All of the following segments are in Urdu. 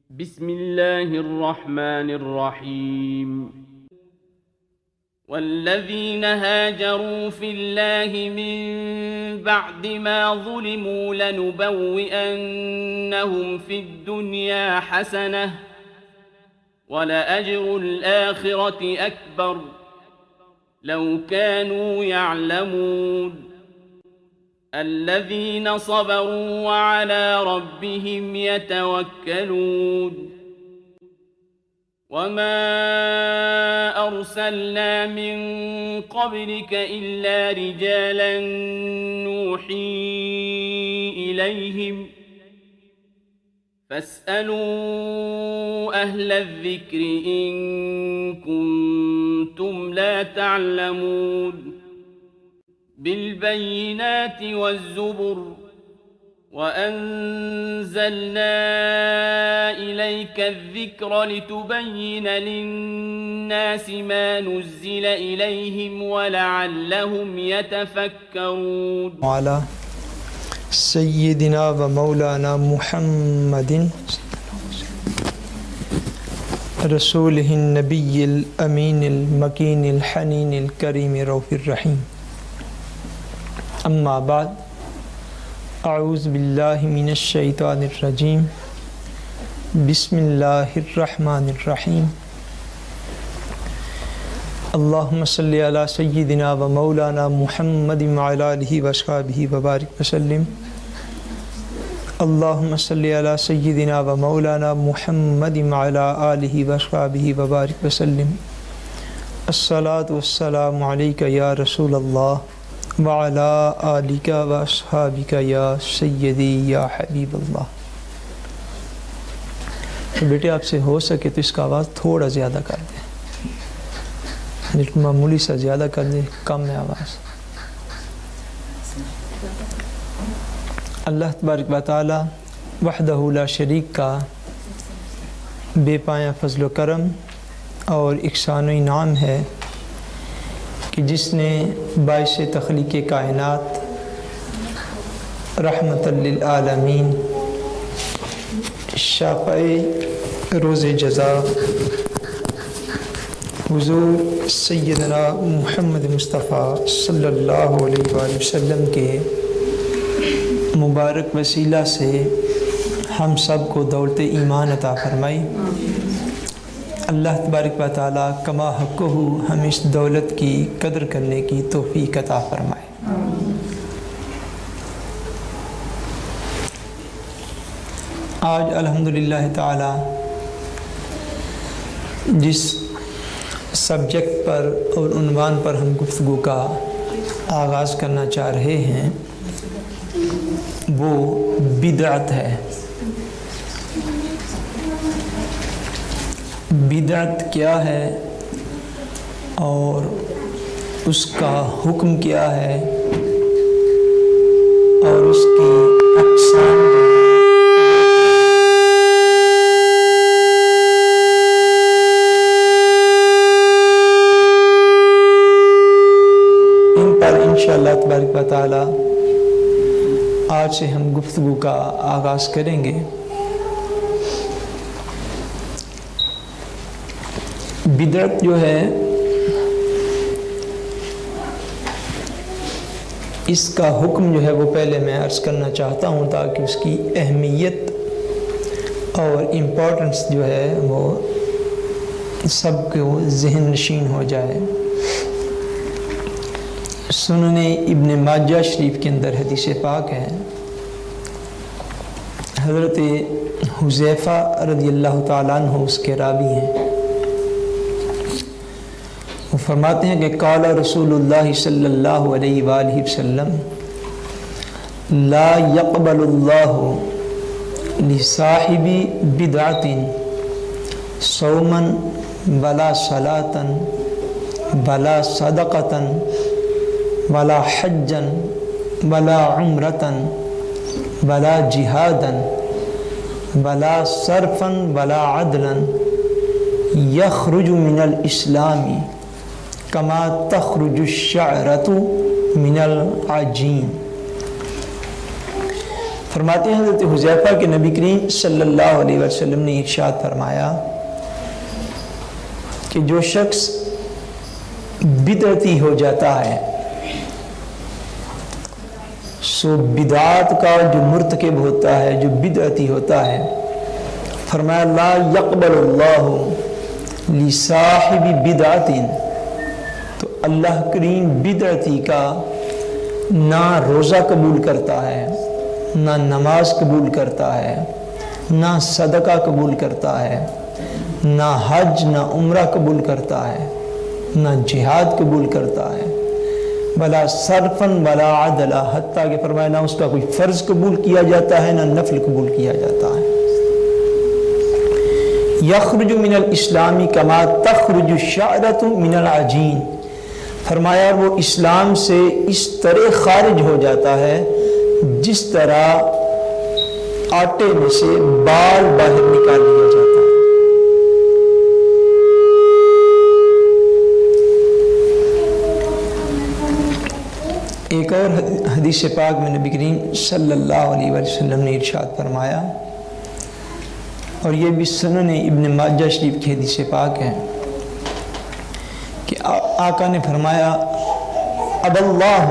بسم الله الرحمن الرحيم والذين هاجروا في الله من بعد ما ظلموا لنبوئنهم في الدنيا حسنة ولأجر الآخرة أكبر لو كانوا يعلمون الذين صبروا وعلى ربهم يتوكلون وما أرسلنا من قبلك إلا رجالا نوحي إليهم فاسألوا أهل الذكر إن كنتم لا تعلمون بالبينات والزبر وأنزلنا إليك الذكر لتبين للناس ما نزل إليهم ولعلهم يتفكرون وعلى سيدنا ومولانا محمد رسوله النبي الأمين المكين الحنين الكريم الرؤوف الرحيم اما بعد اعوذ باللہ من الشیطان الرجیم بسم اللہ الرحمن الرحیم اللہم صلی علی سیدنا و مولانا محمد وعلی آلہ واصحابہ وبارک وسلم اللہم صلی علی سیدنا و مولانا محمد وعلی آلہ واصحابہ وبارک وسلم الصلاۃ والسلام علیک یا رسول اللہ وعلی آلک و اصحابک یا سیدی یا حبیب اللہ۔ تو بیٹے آپ سے ہو سکے تو اس کا آواز تھوڑا زیادہ کر دیں، معمولی سا زیادہ کر دیں، کم ہے آواز۔ اللہ تبارک و تعالی وحدہ لا شریک کا بے پایہ فضل و کرم اور احسان و انعام ہے کہ جس نے باعث تخلیق کائنات رحمت للعالمین شافع روز جزا حضور سیدنا محمد مصطفیٰ صلی اللہ علیہ وآلہ وسلم کے مبارک وسیلہ سے ہم سب کو دولت ایمان عطا فرمائی۔ اللہ تبارک و تعالیٰ کما حقہ ہمیں اس دولت کی قدر کرنے کی توفیق عطا فرمائے۔ آج الحمدللہ تعالیٰ جس سبجیکٹ پر اور عنوان پر ہم گفتگو کا آغاز کرنا چاہ رہے ہیں وہ بدعت ہے۔ بدعت کیا ہے اور اس کا حکم کیا ہے اور اس کی اقسام ان پر انشاءاللہ تبارک و تعالی آج سے ہم گفتگو کا آغاز کریں گے۔ بدعت جو ہے اس کا حکم جو ہے وہ پہلے میں عرض کرنا چاہتا ہوں تاکہ اس کی اہمیت اور امپورٹنس جو ہے وہ سب کو ذہن نشین ہو جائے۔ سنن ابن ماجہ شریف کے اندر حدیث پاک ہے، حضرت حذیفہ رضی اللہ تعالیٰ عنہ اس کے راوی ہیں۔ وہ فرماتے ہیں کہ قال رسول اللہ صلی اللہ علیہ وآلہ وسلم لا يقبل اللہ لصاحب بدعت صوما ولا صلاة ولا صدقة ولا حجا ولا عمرة ولا جہادا ولا صرفا ولا عدلا يخرج من الاسلام کما تخرج الشعرۃ من العجین۔ فرماتے ہیں حضرت حذیفہ کہ نبی کریم صلی اللہ علیہ وسلم نے ارشاد فرمایا کہ جو شخص بدعتی ہو جاتا ہے سو بدعات کا جو مرتکب ہوتا ہے، جو بدعتی ہوتا ہے، فرمایا لا یقبل اللہ لصاحب بدعت، تو اللہ کریم بدعتی کا نہ روزہ قبول کرتا ہے، نہ نماز قبول کرتا ہے، نہ صدقہ قبول کرتا ہے، نہ حج نہ عمرہ قبول کرتا ہے، نہ جہاد قبول کرتا ہے، ولا صرفاً ولا عدلا، حتیٰ کہ فرمایا نہ اس کا کوئی فرض قبول کیا جاتا ہے نہ نفل قبول کیا جاتا ہے۔ یخرج من الاسلام کما تخرج الشعرۃ من العجین، فرمایا وہ اسلام سے اس طرح خارج ہو جاتا ہے جس طرح آٹے میں سے بال باہر نکال لیا جاتا ہے۔ ایک اور حدیث پاک میں نبی کریم صلی اللہ علیہ وسلم نے ارشاد فرمایا، اور یہ بھی سنن ابن ماجہ شریف کی حدیث پاک ہے، کہ آقا نے فرمایا اب اللہ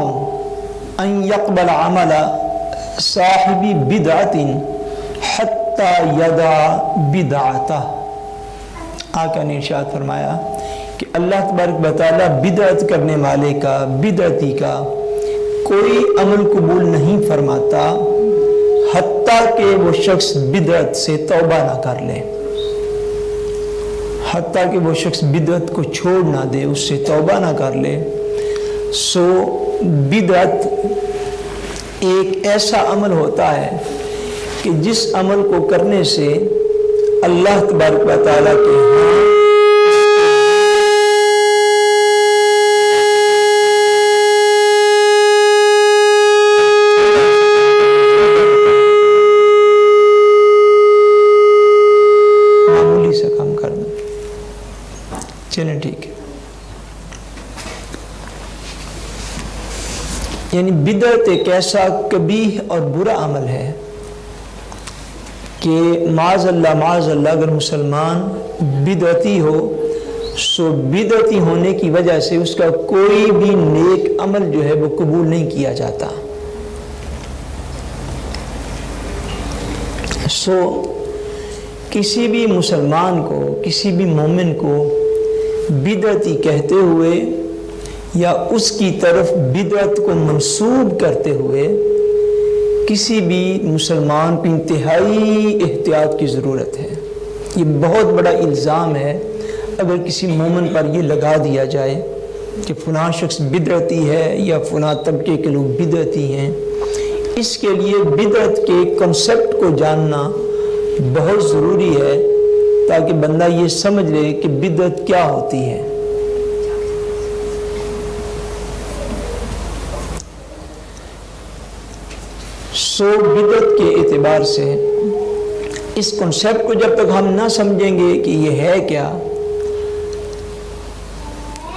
ان یقبل عمل صاحب بدعت حتی یدع بدعتہ، آقا نے ارشاد فرمایا کہ اللہ تبارک و تعالی بدعت کرنے والے کا، بدعتی کا کوئی عمل قبول نہیں فرماتا حتیٰ کہ وہ شخص بدعت سے توبہ نہ کر لے، حتیٰ کہ وہ شخص بدعت کو چھوڑ نہ دے، اس سے توبہ نہ کر لے۔ سو بدعت ایک ایسا عمل ہوتا ہے کہ جس عمل کو کرنے سے اللہ تبارک و تعالیٰ کے ہاں چلیں ٹھیک ہے، یعنی بدعت ایک ایسا قبیح اور برا عمل ہے کہ معاذ اللہ اگر مسلمان بدعتی ہو سو بدعتی ہونے کی وجہ سے اس کا کوئی بھی نیک عمل جو ہے وہ قبول نہیں کیا جاتا۔ سو کسی بھی مسلمان کو، کسی بھی مومن کو بدعتی کہتے ہوئے یا اس کی طرف بدعت کو منسوب کرتے ہوئے کسی بھی مسلمان کو انتہائی احتیاط کی ضرورت ہے۔ یہ بہت بڑا الزام ہے اگر کسی مومن پر یہ لگا دیا جائے کہ فلاں شخص بدعتی ہے یا فلاں طبقے کے لوگ بدعتی ہیں۔ اس کے لیے بدعت کے کنسیپٹ کو جاننا بہت ضروری ہے تاکہ بندہ یہ سمجھ لے کہ بدعت کیا ہوتی ہے۔ سو بدعت کے اعتبار سے اس کنسیپٹ کو جب تک ہم نہ سمجھیں گے کہ یہ ہے کیا،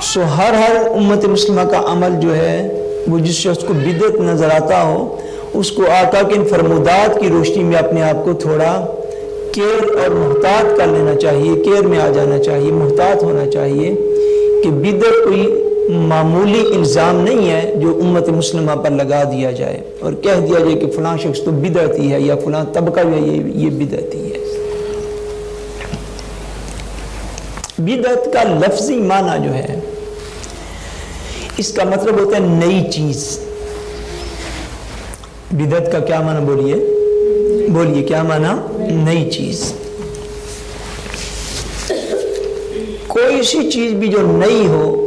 سو ہر امت مسلمہ کا عمل جو ہے وہ جس شخص کو بدعت نظر آتا ہو اس کو آقا کے ان فرمودات کی روشنی میں اپنے آپ کو تھوڑا کیئر اور محتاط کر لینا چاہیے، کیئر میں آ جانا چاہیے، محتاط ہونا چاہیے کہ بدعت کوئی معمولی الزام نہیں ہے جو امت مسلمہ پر لگا دیا جائے اور کہہ دیا جائے کہ فلاں شخص تو بدعتی ہے یا فلاں طبقہ جو ہے یہ بدعتی ہے۔ بدعت کا لفظی معنی جو ہے اس کا مطلب ہوتا ہے نئی چیز۔ بدعت کا کیا معنی بولیے کیا معنی؟ نئی چیز۔ کوئی سی چیز بھی جو نئی ہو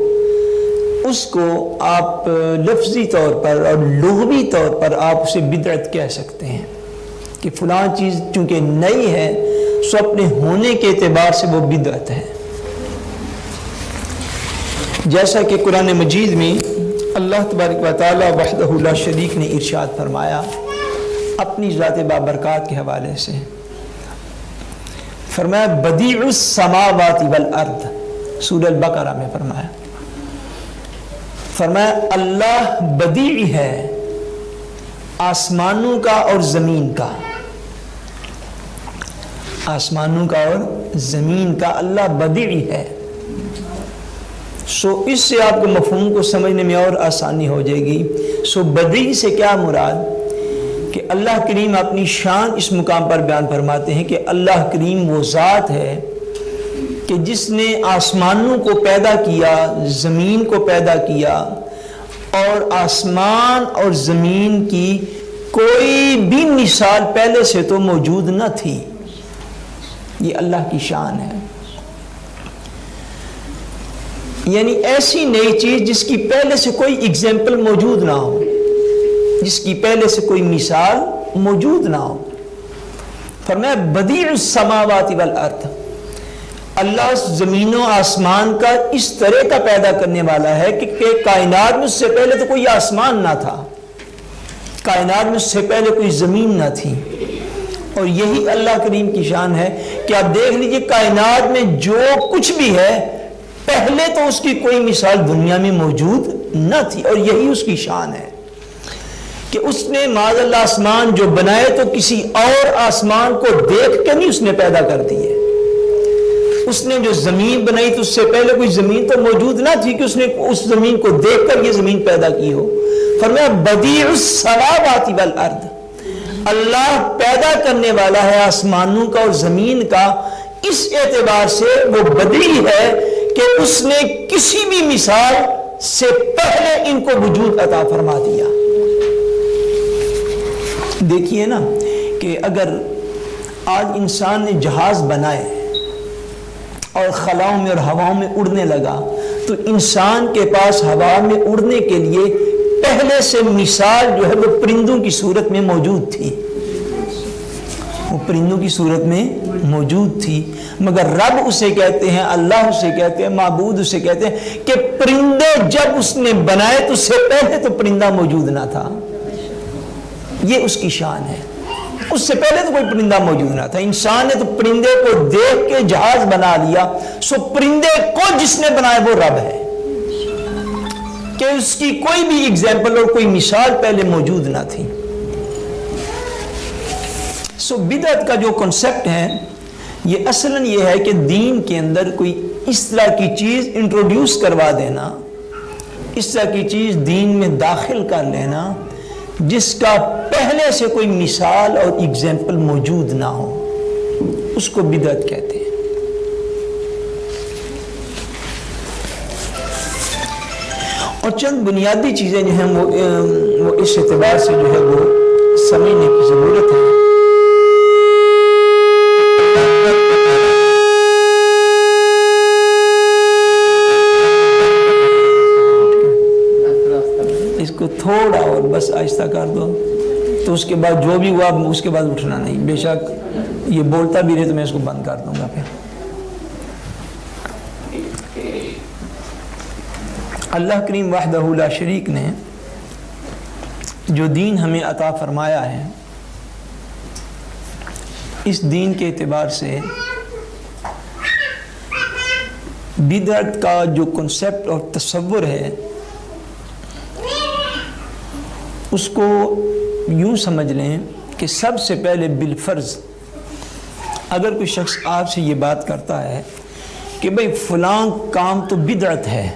اس کو آپ لفظی طور پر اور لغوی طور پر آپ اسے بدعت کہہ سکتے ہیں کہ فلاں چیز چونکہ نئی ہے سو اپنے ہونے کے اعتبار سے وہ بدعت ہے۔ جیسا کہ قرآن مجید میں اللہ تبارک و تعالی وحدہ لا شریک نے ارشاد فرمایا اپنی ذات بابرکات کے حوالے سے، فرمایا بدیع السماوات والارض، سورہ البقرہ میں فرمایا اللہ بدیع ہے، آسمانوں کا اور زمین کا، آسمانوں کا اور زمین کا اللہ بدیع ہے. سو اس سے آپ کو مفہوم کو سمجھنے میں اور آسانی ہو جائے گی. سو بدیع سے کیا مراد کہ اللہ کریم اپنی شان اس مقام پر بیان فرماتے ہیں کہ اللہ کریم وہ ذات ہے کہ جس نے آسمانوں کو پیدا کیا، زمین کو پیدا کیا، اور آسمان اور زمین کی کوئی بھی مثال پہلے سے تو موجود نہ تھی. یہ اللہ کی شان ہے. یعنی ایسی نئی چیز جس کی پہلے سے کوئی اگزامپل موجود نہ ہو، جس کی پہلے سے کوئی مثال موجود نہ ہو. فرمایا بدیع السماوات والارض، اللہ زمین و آسمان کا اس طرح کا پیدا کرنے والا ہے کہ کائنات میں اس سے پہلے تو کوئی آسمان نہ تھا، کائنات میں اس سے پہلے کوئی زمین نہ تھی. اور یہی اللہ کریم کی شان ہے کہ آپ دیکھ لیجئے کائنات میں جو کچھ بھی ہے پہلے تو اس کی کوئی مثال دنیا میں موجود نہ تھی. اور یہی اس کی شان ہے کہ اس نے معاذ اللہ آسمان جو بنائے تو کسی اور آسمان کو دیکھ کے نہیں اس نے پیدا کر دیے. اس نے جو زمین بنائی تو اس سے پہلے کوئی زمین تو موجود نہ تھی کہ اس نے اس زمین کو دیکھ کر یہ زمین پیدا کی ہو. فرمایا بدیع السماوات والارض، اللہ پیدا کرنے والا ہے آسمانوں کا اور زمین کا. اس اعتبار سے وہ بدیع ہے کہ اس نے کسی بھی مثال سے پہلے ان کو وجود عطا فرما دیا. دیکھیے نا کہ اگر آج انسان نے جہاز بنائے اور خلاؤں میں اور ہواؤں میں اڑنے لگا تو انسان کے پاس ہوا میں اڑنے کے لیے پہلے سے مثال جو ہے وہ پرندوں کی صورت میں موجود تھی، وہ پرندوں کی صورت میں موجود تھی. مگر رب اسے کہتے ہیں، اللہ اسے کہتے ہیں، معبود اسے کہتے ہیں کہ پرندے جب اس نے بنائے تو اس سے پہلے تو پرندہ موجود نہ تھا. یہ اس کی شان ہے. اس سے پہلے تو کوئی پرندہ موجود نہ تھا. انسان نے تو پرندے کو دیکھ کے جہاز بنا لیا. سو پرندے کو جس نے بنایا وہ رب ہے کہ اس کی کوئی بھی اگزامپل اور کوئی مثال پہلے موجود نہ تھی. سو بدعت کا جو کنسپٹ ہے یہ اصلاً یہ ہے کہ دین کے اندر کوئی اس طرح کی چیز انٹروڈیوس کروا دینا، اس طرح کی چیز دین میں داخل کر لینا جس کا پہلے سے کوئی مثال اور اگزامپل موجود نہ ہو، اس کو بدعت کہتے ہیں. اور چند بنیادی چیزیں جو ہیں وہ اس اعتبار سے جو ہے وہ سمجھنے کی ضرورت ہے. اس کو تھوڑا اور بس آہستہ کر دو تو اس کے بعد جو بھی ہوا اس کے بعد اٹھنا نہیں. بے شک یہ بولتا بھی رہے تو میں اس کو بند کر دوں گا. پھر اللہ کریم وحدہ لا شریک نے جو دین ہمیں عطا فرمایا ہے، اس دین کے اعتبار سے بدعت کا جو کنسپٹ اور تصور ہے اس کو یوں سمجھ لیں کہ سب سے پہلے بالفرض اگر کوئی شخص آپ سے یہ بات کرتا ہے کہ بھئی فلاں کام تو بدعت ہے،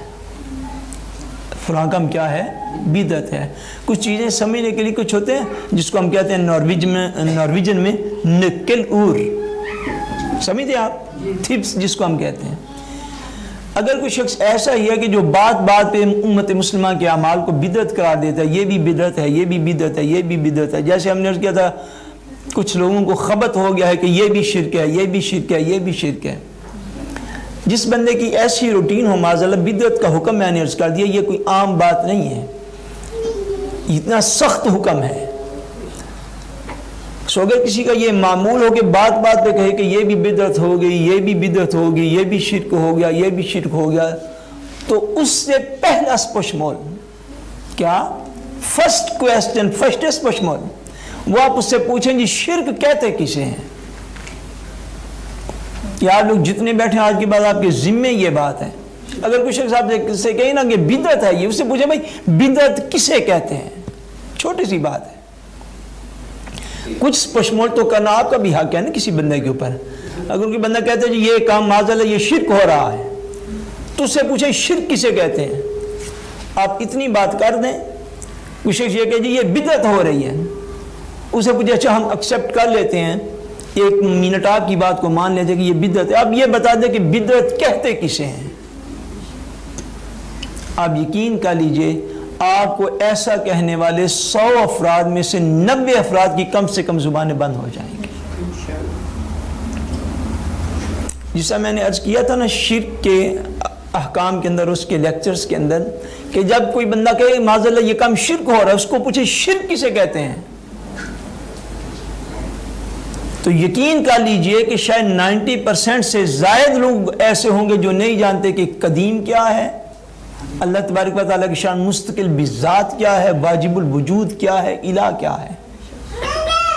فلاں کام کیا ہے؟ بدعت ہے. کچھ چیزیں سمجھنے کے لیے کچھ ہوتے ہیں جس کو ہم کہتے ہیں نارویجن میں نکل اور، سمجھتے آپ؟ تھپس جس کو ہم کہتے ہیں. اگر کوئی شخص ایسا ہی ہے کہ جو بات بات پہ امت مسلمہ کے اعمال کو بدعت قرار دیتا ہے، یہ بھی بدعت ہے، یہ بھی بدعت ہے، یہ بھی بدعت ہے. جیسے ہم نے عرض کیا تھا کچھ لوگوں کو خبط ہو گیا ہے کہ یہ بھی شرک ہے، یہ بھی شرک ہے، یہ بھی شرک ہے. جس بندے کی ایسی روٹین ہو معاذاللہ بدعت کا حکم میں نے عرض کر دیا، یہ کوئی عام بات نہیں ہے، اتنا سخت حکم ہے. سو اگر کسی کا یہ معمول ہو کہ بات بات پہ کہے کہ یہ بھی بدعت ہو گئی، یہ بھی بدعت ہو گئی، یہ بھی شرک ہو گیا، یہ بھی شرک ہو گیا، تو اس سے پہلا پشمول کیا؟ فرسٹ کویسچن، فرسٹ پشمول وہ آپ اس سے پوچھیں جی شرک کہتے کسے ہیں؟ کہ آپ لوگ جتنے بیٹھے آج کے بعد آپ کے ذمے یہ بات ہے. اگر کوئی شخص آپ سے کہیں نا کہ بدعت ہے یہ، اس سے پوچھیں بھائی بدعت کسے کہتے ہیں؟ چھوٹی سی بات ہے. کچھ پشمول تو کرنا آپ کا بھی حق ہے نا کسی بندے کے اوپر. اگر کوئی بندہ کہتا ہے جی یہ کام معاذاللہ یہ شرک ہو رہا ہے تو اس سے پوچھیں شرک کسے کہتے ہیں. آپ اتنی بات کر دیں کوئی شخص یہ کہ جی یہ بدعت ہو رہی ہے, اسے پوچھے اچھا ہم ایکسیپٹ کر لیتے ہیں, 1 منٹ آپ کی بات کو مان لیتے کہ یہ بدعت ہے. اب یہ بتا دیں کہ بدعت کہتے کسے ہیں. آپ یقین کر لیجئے آپ کو ایسا کہنے والے 100 افراد میں سے 90 افراد کی کم سے کم زبانیں بند ہو جائیں گی. جیسا میں نے عرض کیا تھا نا شرک کے احکام کے اندر, اس کے لیکچرز کے اندر, کہ جب کوئی بندہ کہے معاذاللہ یہ کام شرک ہو رہا ہے, اس کو پوچھے شرک کسے کہتے ہیں, تو یقین کر لیجئے کہ شاید 90% سے زائد لوگ ایسے ہوں گے جو نہیں جانتے کہ قدیم کیا ہے, اللہ تبارک و تعالیٰ کی شان مستقل بذات کیا ہے, واجب الوجود کیا ہے, الہ کیا ہے.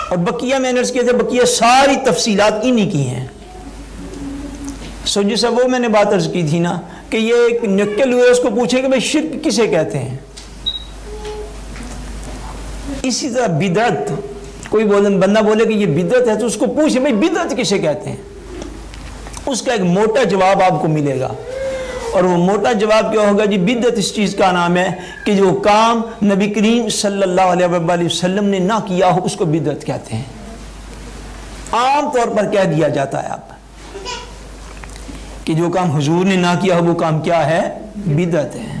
اور بقیہ میں نے عرض کیا تھا بقیہ ساری تفصیلات انہی کی ہیں. سو جیسا وہ میں نے بات عرض کی تھی نا کہ یہ ایک نکل ہوئے اس کو پوچھے کہ بھئی شرک کسے کہتے ہیں. اسی طرح بدعت, کوئی بندہ بولے کہ یہ بدعت ہے تو اس کو پوچھے بھئی بدعت کسے کہتے ہیں, اس کا ایک موٹا جواب آپ کو ملے گا. اور وہ موٹا جواب کیا ہوگا, جی بدعت اس چیز کا نام ہے کہ جو کام نبی کریم صلی اللہ علیہ وآلہ وسلم نے نہ کیا ہو اس کو بدعت کہتے ہیں. عام طور پر کہہ دیا جاتا ہے آپ کہ جو کام حضور نے نہ کیا ہو وہ کام کیا ہے, بدعت ہے.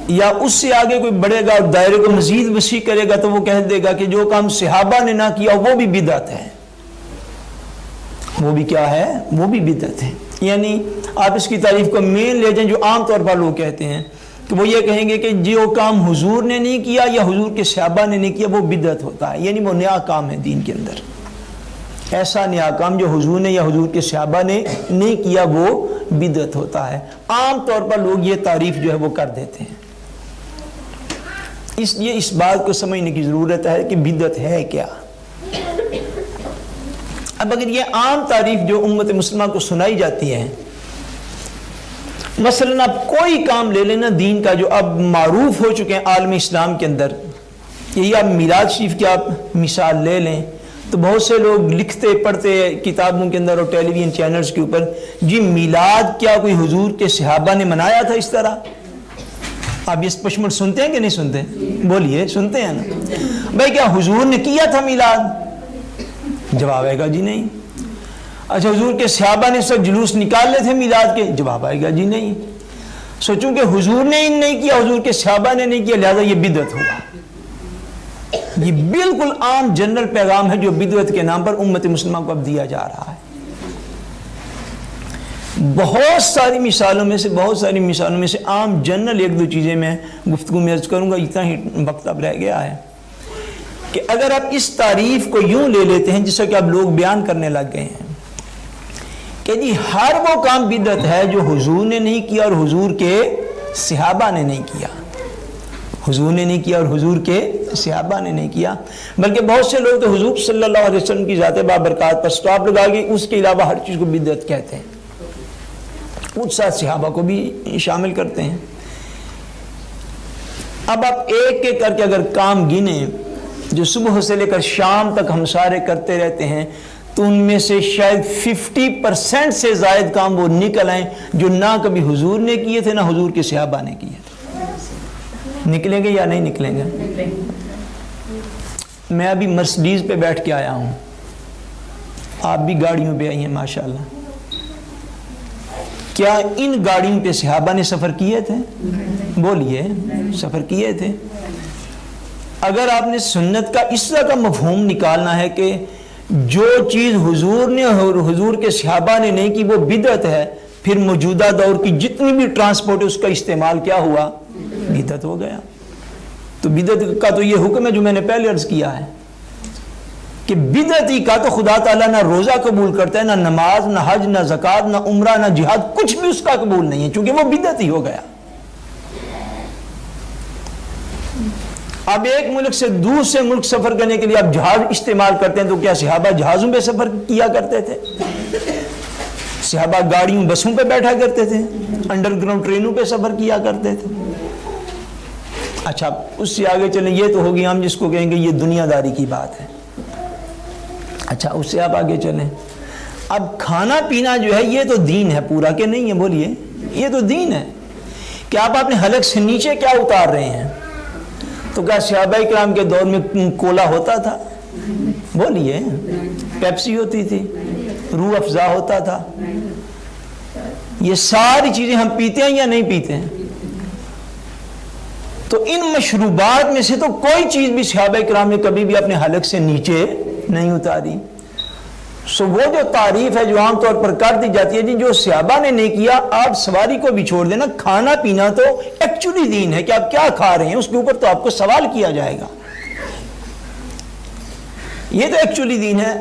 یا اس سے آگے کوئی بڑھے گا اور دائرے کو مزید وسیع کرے گا تو وہ کہہ دے گا کہ جو کام صحابہ نے نہ کیا وہ بھی بدعت ہے, وہ بھی کیا ہے, وہ بھی بدعت ہے. یعنی آپ اس کی تعریف کو مین لے جائیں جو عام طور پر لوگ کہتے ہیں کہ وہ یہ کہیں گے کہ جو کام حضور نے نہیں کیا یا حضور کے صحابہ نے نہیں کیا وہ بدعت ہوتا ہے, یعنی وہ نیا کام ہے دین کے اندر. ایسا نیا کام جو حضور نے یا حضور کے صحابہ نے نہیں کیا وہ بدعت ہوتا ہے. عام طور پر لوگ یہ تعریف جو ہے وہ کر دیتے ہیں. اس لیے اس بات کو سمجھنے کی ضرورت ہے کہ بدعت ہے کیا. اب اگر یہ عام تعریف جو امت مسلمہ کو سنائی جاتی ہے, مثلا آپ کوئی کام لے لینا دین کا جو اب معروف ہو چکے ہیں عالم اسلام کے اندر, یہی آپ میلاد شریف کی آپ مثال لے لیں تو بہت سے لوگ لکھتے پڑھتے کتابوں کے اندر اور ٹیلی ویژن چینلز کے اوپر, جی میلاد کیا کوئی حضور کے صحابہ نے منایا تھا اس طرح. آپ اس پشمٹ سنتے ہیں کہ نہیں سنتے, بولیے سنتے ہیں نا. بھائی کیا حضور نے کیا تھا میلاد, جواب آئے گا جی نہیں. اچھا حضور کے صحابہ نے سب جلوس نکال لے تھے میلاد کے, جواب آئے گا جی نہیں. سوچوں کہ حضور نے نہیں کیا, حضور کے صحابہ نے نہیں کیا, لہذا یہ بدعت ہوا. یہ بالکل عام جنرل پیغام ہے جو بدعت کے نام پر امت مسلمہ کو اب دیا جا رہا ہے. بہت ساری مثالوں میں سے عام جنرل 1-2 چیزیں میں گفتگو میں عرض کروں گا, اتنا ہی وقت اب رہ گیا ہے. کہ اگر آپ اس تعریف کو یوں لے لیتے ہیں جسے کہ اب لوگ بیان کرنے لگ گئے ہیں کہ جی ہر وہ کام بدعت ہے جو حضور نے نہیں کیا اور حضور کے صحابہ نے نہیں کیا, حضور نے نہیں کیا اور حضور کے صحابہ نے نہیں کیا, بلکہ بہت سے لوگ تو حضور صلی اللہ علیہ وسلم کی ذات بابرکات پر سٹاپ لگا کے اس کے علاوہ ہر چیز کو بدعت کہتے ہیں, کچھ ساتھ صحابہ کو بھی شامل کرتے ہیں. اب آپ ایک ایک کر کے اگر کام گنیں جو صبح سے لے کر شام تک ہم سارے کرتے رہتے ہیں تو ان میں سے شاید 50% سے زائد کام وہ نکل آئیں جو نہ کبھی حضور نے کیے تھے نہ حضور کے صحابہ نے کیے تھے. نکلیں گے یا نہیں نکلیں گے؟ میں ابھی مرسڈیز پہ بیٹھ کے آیا ہوں, آپ بھی گاڑیوں پہ آئی ہیں ماشاءاللہ. کیا ان گاڑیوں پہ صحابہ نے سفر کیے تھے؟ بولیے, سفر کیے تھے. اگر آپ نے سنت کا اس طرح کا مفہوم نکالنا ہے کہ جو چیز حضور نے اور حضور کے صحابہ نے نہیں کی وہ بدعت ہے, پھر موجودہ دور کی جتنی بھی ٹرانسپورٹ ہے اس کا استعمال کیا ہوا, بدعت ہو گیا. تو بدعت کا تو یہ حکم ہے جو میں نے پہلے عرض کیا ہے کہ بدعتی کا تو خدا تعالیٰ نہ روزہ قبول کرتا ہے, نہ نماز, نہ حج, نہ زکوٰۃ, نہ عمرہ, نہ جہاد, کچھ بھی اس کا قبول نہیں ہے چونکہ وہ بدعتی ہو گیا. اب ایک ملک سے دوسرے ملک سفر کرنے کے لیے آپ جہاز استعمال کرتے ہیں تو کیا صحابہ جہازوں پہ سفر کیا کرتے تھے؟ صحابہ گاڑیوں بسوں پہ بیٹھا کرتے تھے, انڈر گراؤنڈ ٹرینوں پہ سفر کیا کرتے تھے. اچھا اس سے آگے چلیں، یہ تو ہوگی ہم جس کو کہیں گے یہ دنیا داری کی بات ہے. اچھا اس سے آپ آگے چلیں، اب کھانا پینا جو ہے یہ تو دین ہے پورا کہ نہیں ہے؟ بولیے، یہ تو دین ہے. کہ آپ اپنے حلق سے نیچے کیا اتار رہے ہیں؟ تو کیا صحابہ کرام کے دور میں کولا ہوتا تھا؟ بولیے. پیپسی ہوتی تھی، روح افزا ہوتا تھا. یہ ساری چیزیں ہم پیتے ہیں یا نہیں پیتے ہیں؟ تو ان مشروبات میں سے تو کوئی چیز بھی صحابہ کرام نے کبھی بھی اپنے حلق سے نیچے نہیں اتاری. سو وہ جو تعریف ہے جو عام طور پر کر دی جاتی ہے، جو صحابہ نے نہیں کیا، آپ سواری کو بھی چھوڑ دینا. کھانا پینا تو ایکچولی دین ہے کہ آپ کیا کھا رہے ہیں، اس کے اوپر تو آپ کو سوال کیا جائے گا. یہ تو ایکچولی دین ہے.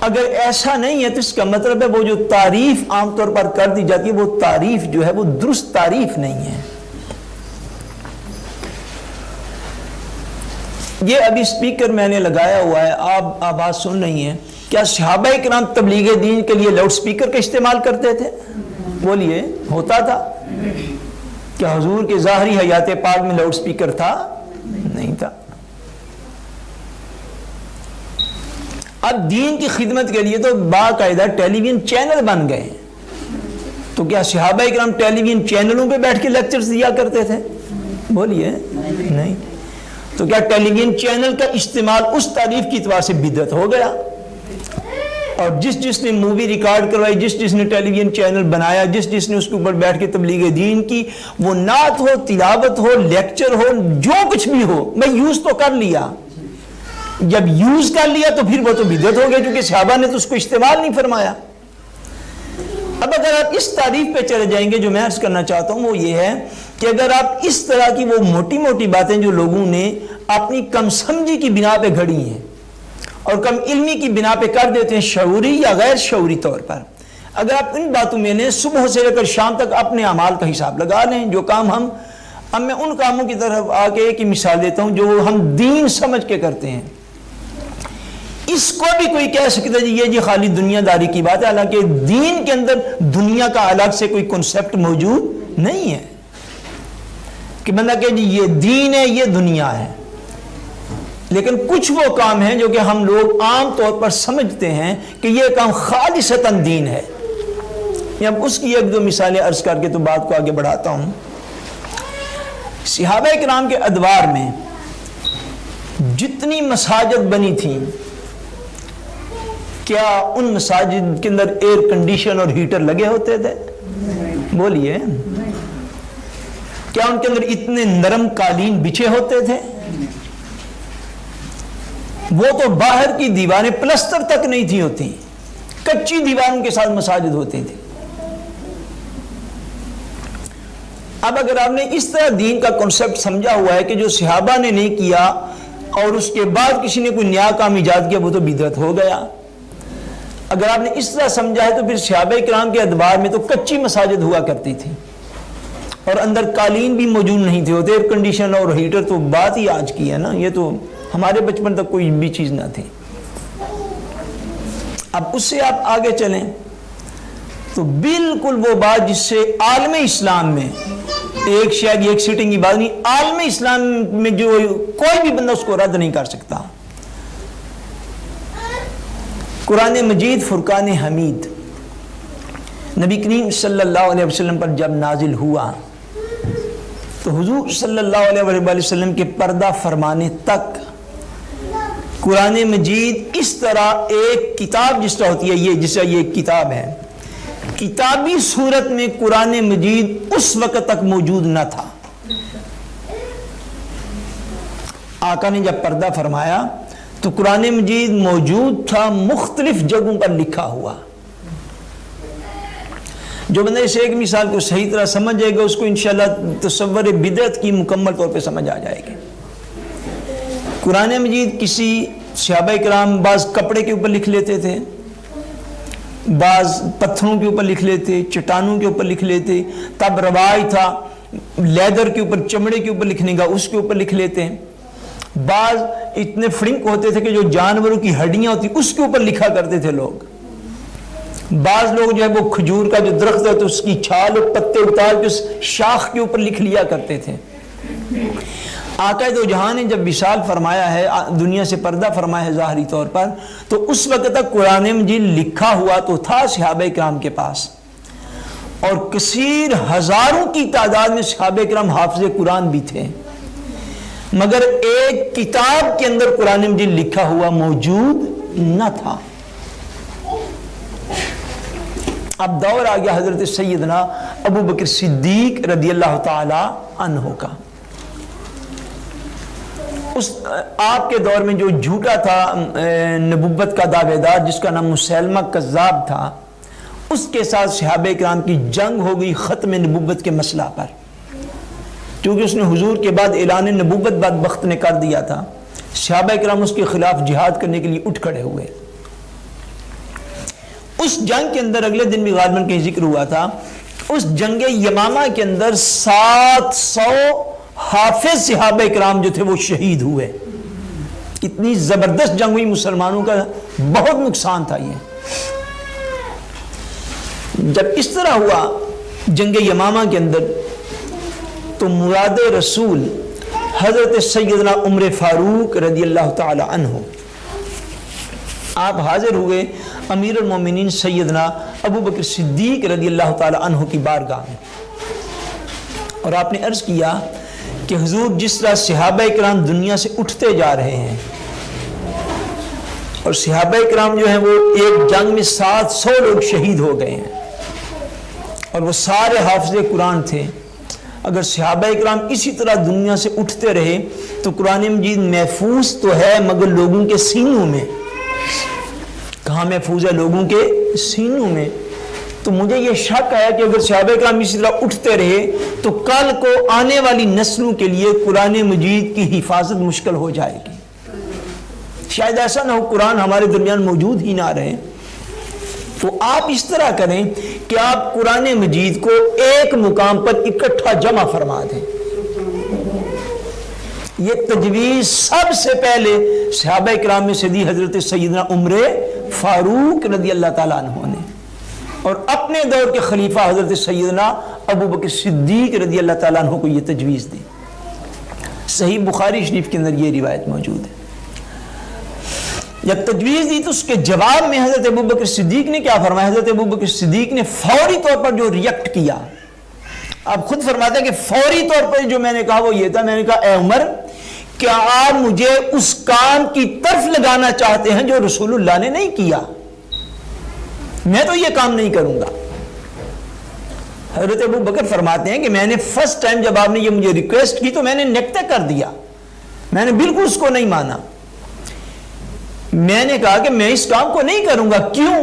اگر ایسا نہیں ہے تو اس کا مطلب ہے وہ جو تعریف عام طور پر کر دی جاتی ہے وہ تعریف جو ہے وہ درست تعریف نہیں ہے. یہ ابھی سپیکر میں نے لگایا ہوا ہے، آپ آواز سن رہی ہیں. کیا صحابہ کرام تبلیغ دین کے لیے لاؤڈ سپیکر کا استعمال کرتے تھے؟ بولیے، ہوتا تھا؟ کیا حضور کے ظاہری حیات پاک میں لاؤڈ سپیکر تھا؟ نہیں تھا. اب دین کی خدمت کے لیے تو باقاعدہ ٹیلی ویژن چینل بن گئے. تو کیا صحابہ کرام ٹیلی ویژن چینلوں پہ بیٹھ کے لیکچرز دیا کرتے تھے؟ بولیے، نہیں. تو کیا ٹیلی ویژن چینل کا استعمال اس تعریف کی اعتبار سے بدعت ہو گیا؟ اور جس نے مووی ریکارڈ کروائی، جس نے ٹیلی ویژن چینل بنایا، جس نے اس کے اوپر بیٹھ کے تبلیغ دین کی، وہ نعت ہو، تلاوت ہو، لیکچر ہو، جو کچھ بھی ہو، میں یوز تو کر لیا. جب یوز کر لیا تو پھر وہ تو بدعت ہو گیا، کیونکہ صحابہ نے تو اس کو استعمال نہیں فرمایا. اب اگر آپ اس تعریف پہ چلے جائیں گے، جو میں عرض کرنا چاہتا ہوں وہ یہ ہے کہ اگر آپ اس طرح کی وہ موٹی موٹی باتیں جو لوگوں نے اپنی کم سمجھی کی بنا پہ گھڑی ہیں اور کم علمی کی بنا پہ کر دیتے ہیں، شعوری یا غیر شعوری طور پر، اگر آپ ان باتوں میں نے صبح سے لے کر شام تک اپنے اعمال کا حساب لگا لیں، جو کام اب میں ان کاموں کی طرف آگے ایک ہی مثال دیتا ہوں جو ہم دین سمجھ کے کرتے ہیں. اس کو بھی کوئی کہہ سکتا ہے یہ خالی دنیا داری کی بات ہے، حالانکہ دین کے اندر دنیا کا الگ سے کوئی کنسپٹ موجود نہیں ہے کہ بندہ کہ یہ دین ہے، یہ دنیا ہے. لیکن کچھ وہ کام ہیں جو کہ ہم لوگ عام طور پر سمجھتے ہیں کہ یہ کام خالصتاً دین ہے. اب اس کی ایک دو مثالیں عرض کر کے تو بات کو آگے بڑھاتا ہوں. صحابہ کرام کے ادوار میں جتنی مساجد بنی تھیں، کیا ان مساجد کے اندر ایئر کنڈیشن اور ہیٹر لگے ہوتے تھے؟ بولیے. کیا ان کے اندر اتنے نرم قالین بچھے ہوتے تھے؟ وہ تو باہر کی دیواریں پلستر تک نہیں تھی ہوتی، کچی دیواروں کے ساتھ مساجد ہوتی تھی. اب اگر آپ نے اس طرح دین کا کنسپٹ سمجھا ہوا ہے کہ جو صحابہ نے نہیں کیا اور اس کے بعد کسی نے کوئی نیا کام ایجاد کیا وہ تو بدعت ہو گیا. اگر آپ نے اس طرح سمجھا ہے تو پھر صحابہ کرام کے ادوار میں تو کچی مساجد ہوا کرتی تھی اور اندر قالین بھی موجود نہیں تھے ہوتے، ایئر کنڈیشن اور ہیٹر تو بات ہی آج کی ہے نا، یہ تو ہمارے بچپن تک کوئی بھی چیز نہ تھی. اب اس سے آپ آگے چلیں تو بالکل وہ بات جس سے عالم اسلام میں ایک شاید ایک سیٹنگ کی بات نہیں، عالم اسلام میں جو کوئی بھی بندہ اس کو رد نہیں کر سکتا. قرآن مجید فرقان حمید نبی کریم صلی اللہ علیہ وسلم پر جب نازل ہوا تو حضور صلی اللہ علیہ وآلہ وسلم کے پردہ فرمانے تک قرآن مجید اس طرح ایک کتاب جس طرح ہوتی ہے، یہ جس طرح یہ ایک کتاب ہے، کتابی صورت میں قرآن مجید اس وقت تک موجود نہ تھا. آقا نے جب پردہ فرمایا تو قرآن مجید موجود تھا، مختلف جگہوں پر لکھا ہوا. جو بندہ اس ایک مثال کو صحیح طرح سمجھ جائے گا اس کو انشاءاللہ تصور بدعت کی مکمل طور پہ سمجھ آ جائے گی. قرآن مجید کسی صحابہ کرام بعض کپڑے کے اوپر لکھ لیتے تھے، بعض پتھروں کے اوپر لکھ لیتے، چٹانوں کے اوپر لکھ لیتے. تب رواج تھا لیدر کے اوپر، چمڑے کے اوپر لکھنے کا، اس کے اوپر لکھ لیتے ہیں. بعض اتنے فرنک ہوتے تھے کہ جو جانوروں کی ہڈیاں ہوتی اس کے اوپر لکھا کرتے تھے لوگ. بعض لوگ جو ہے وہ کھجور کا جو درخت ہے تو اس کی چھال اور پتے اتار کے اس شاخ کے اوپر لکھ لیا کرتے تھے. آقا دو جہاں نے جب وصال فرمایا ہے، دنیا سے پردہ فرمایا ہے ظاہری طور پر، تو اس وقت تک قرآن مجید لکھا ہوا تو تھا صحابہ کرام کے پاس، اور کثیر ہزاروں کی تعداد میں صحابہ کرام حافظ قرآن بھی تھے، مگر ایک کتاب کے اندر قرآن مجید لکھا ہوا موجود نہ تھا۔ اب دور آ گیا حضرت سیدنا ابو بکر صدیق رضی اللہ تعالی عنہ کا۔ اس آپ کے دور میں جو جھوٹا تھا نبوت کا دعوے دار، جس کا نام مسیلمہ کذاب تھا، اس کے ساتھ صحابہ کرام کی جنگ ہو گئی ختم نبوت کے مسئلہ پر، کیونکہ اس نے حضور کے بعد اعلان نبوت بدبخت نے کر دیا تھا۔ صحابہ کرام اس کے خلاف جہاد کرنے کے لیے اٹھ کھڑے ہوئے۔ اس جنگ کے اندر اگلے دن بھی غالباً کہیں ذکر ہوا تھا، اس جنگ یمامہ کے اندر 700 حافظ صحابہ کرام جو تھے وہ شہید ہوئے۔ اتنی زبردست جنگ ہوئی، مسلمانوں کا بہت نقصان تھا یہ۔ جب اس طرح ہوا جنگ یمامہ کے اندر، تو مراد رسول حضرت سیدنا عمر فاروق رضی اللہ تعالی عنہ، آپ حاضر ہوئے امیر المومنین سیدنا ابو بکر صدیق رضی اللہ تعالی عنہ کی بارگاہ میں، اور آپ نے عرض کیا کہ حضور جس طرح صحابہ کرام دنیا سے اٹھتے جا رہے ہیں، اور صحابہ کرام جو ہیں وہ ایک جنگ میں 700 لوگ شہید ہو گئے ہیں، اور وہ سارے حافظ قرآن تھے، اگر صحابہ کرام اسی طرح دنیا سے اٹھتے رہے تو قرآن مجید محفوظ تو ہے مگر لوگوں کے سینوں میں۔ کہاں محفوظ ہے؟ لوگوں کے سینوں میں۔ تو مجھے یہ شک ہے کہ اگر صحابہ کرام اسی طرح اٹھتے رہے تو کل کو آنے والی نسلوں کے لیے قرآن مجید کی حفاظت مشکل ہو جائے گی۔ شاید ایسا نہ ہو قرآن ہمارے درمیان موجود ہی نہ رہے۔ تو آپ اس طرح کریں کہ آپ قرآن مجید کو ایک مقام پر اکٹھا جمع فرما دیں۔ یہ تجویز سب سے پہلے صحابہ کرام میں سے دی حضرت سیدنا عمر فاروق رضی اللہ تعالیٰ عنہ نے، اور اپنے دور کے خلیفہ حضرت سیدنا ابو بکر صدیق رضی اللہ تعالیٰ عنہ کو یہ تجویز دی۔ صحیح بخاری شریف کے اندر یہ روایت موجود ہے۔ جب تجویز دی تو اس کے جواب میں حضرت ابو بکر صدیق نے کیا فرمایا؟ حضرت ابو بکر صدیق نے فوری طور پر جو ریئیکٹ کیا، آپ خود فرماتے ہیں کہ فوری طور پر جو میں نے کہا وہ یہ تھا، میں نے کہا اے عمر، کیا آپ مجھے اس کام کی طرف لگانا چاہتے ہیں جو رسول اللہ نے نہیں کیا؟ میں تو یہ کام نہیں کروں گا۔ حضرت ابو بکر فرماتے ہیں کہ میں نے فرسٹ ٹائم جب آپ نے یہ مجھے ریکویسٹ کی تو میں نے نکتہ کر دیا، میں نے بالکل اس کو نہیں مانا۔ میں نے کہا کہ میں اس کام کو نہیں کروں گا۔ کیوں؟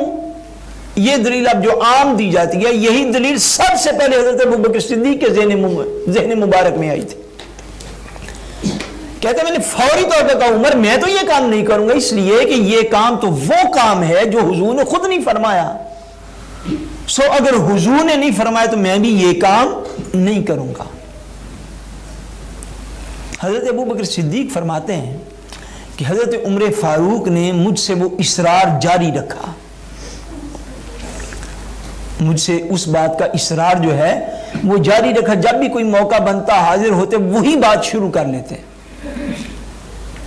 یہ دلیل اب جو عام دی جاتی ہے، یہی دلیل سب سے پہلے حضرت ابو بکر صدیق کے ذہن مبارک میں آئی تھی۔ کہتے ہیں میں نے فوری طور پہ کہا عمر میں تو یہ کام نہیں کروں گا، اس لیے کہ یہ کام تو وہ کام ہے جو حضور نے خود نہیں فرمایا۔ سو اگر حضور نے نہیں فرمایا تو میں بھی یہ کام نہیں کروں گا۔ حضرت ابو بکر صدیق فرماتے ہیں کہ حضرت عمر فاروق نے مجھ سے وہ اصرار جاری رکھا، مجھ سے اس بات کا اصرار جو ہے وہ جاری رکھا۔ جب بھی کوئی موقع بنتا حاضر ہوتے وہی بات شروع کر لیتے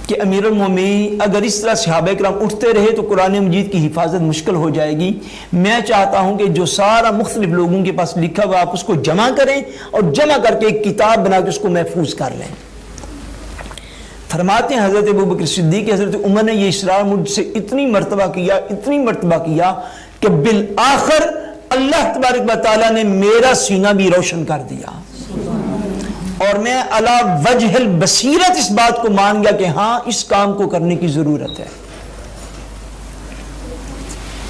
کہ امیر المومنین اگر اس طرح صحابہ کرام اٹھتے رہے تو قرآن مجید کی حفاظت مشکل ہو جائے گی۔ میں چاہتا ہوں کہ جو سارا مختلف لوگوں کے پاس لکھا ہوا آپ اس کو جمع کریں اور جمع کر کے ایک کتاب بنا کے اس کو محفوظ کر لیں۔ فرماتے ہیں حضرت ابو بکر صدیق حضرت عمر نے یہ اصرار مجھ سے اتنی مرتبہ کیا کہ بالآخر اللہ تبارک و تعالیٰ نے میرا سینہ بھی روشن کر دیا، اور میں علی وجہ البصیرت اس بات کو مان گیا کہ ہاں اس کام کو کرنے کی ضرورت ہے۔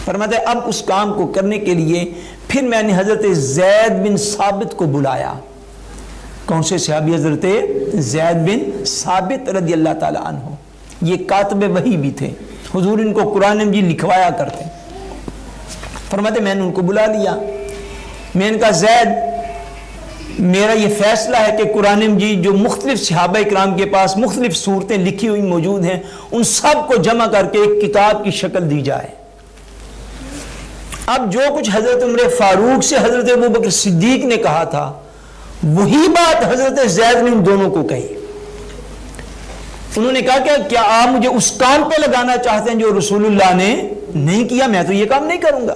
فرماتے ہیں اب اس کام کو کرنے کے لیے پھر میں نے حضرت زید بن ثابت کو بلایا۔ کون سے صحابی؟ حضرت زید بن ثابت رضی اللہ تعالی عنہ، یہ کاتب وحی بھی تھے، حضور ان کو قرآن مجید لکھوایا کرتے۔ فرماتے میں نے ان کو بلا لیا، میں نے کہا زید میرا یہ فیصلہ ہے کہ قرآن مجید جو مختلف صحابہ کرام کے پاس مختلف صورتیں لکھی ہوئی موجود ہیں ان سب کو جمع کر کے ایک کتاب کی شکل دی جائے۔ اب جو کچھ حضرت عمر فاروق سے حضرت ابو بکر صدیق نے کہا تھا وہی بات حضرت زید نے ان دونوں کو کہی۔ انہوں نے کہا کہ کیا آپ مجھے اس کام پہ لگانا چاہتے ہیں جو رسول اللہ نے نہیں کیا؟ میں تو یہ کام نہیں کروں گا۔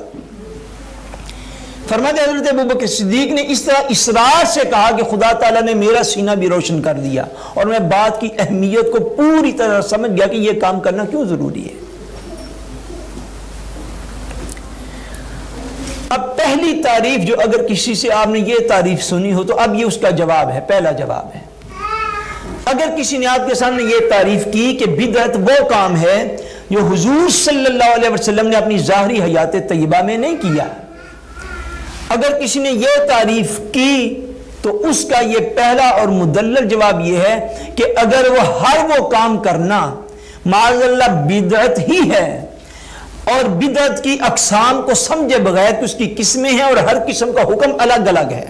فرماتے حضرت ابوبکر صدیق نے اس طرح اصرار سے کہا کہ خدا تعالیٰ نے میرا سینہ بھی روشن کر دیا اور میں بات کی اہمیت کو پوری طرح سمجھ گیا کہ یہ کام کرنا کیوں ضروری ہے۔ اب پہلی تعریف جو اگر کسی سے آپ نے یہ تعریف سنی ہو تو اب یہ اس کا جواب ہے، پہلا جواب ہے۔ اگر کسی نے آپ کے سامنے یہ تعریف کی کہ بدعت وہ کام ہے جو حضور صلی اللہ علیہ وسلم نے اپنی ظاہری حیات طیبہ میں نہیں کیا، اگر کسی نے یہ تعریف کی تو اس کا یہ پہلا اور مدلل جواب یہ ہے کہ اگر وہ ہر وہ کام کرنا معاذ اللہ بدعت ہی ہے اور بدعت کی اقسام کو سمجھے بغیر کہ اس کی قسمیں ہیں اور ہر قسم کا حکم الگ الگ ہے،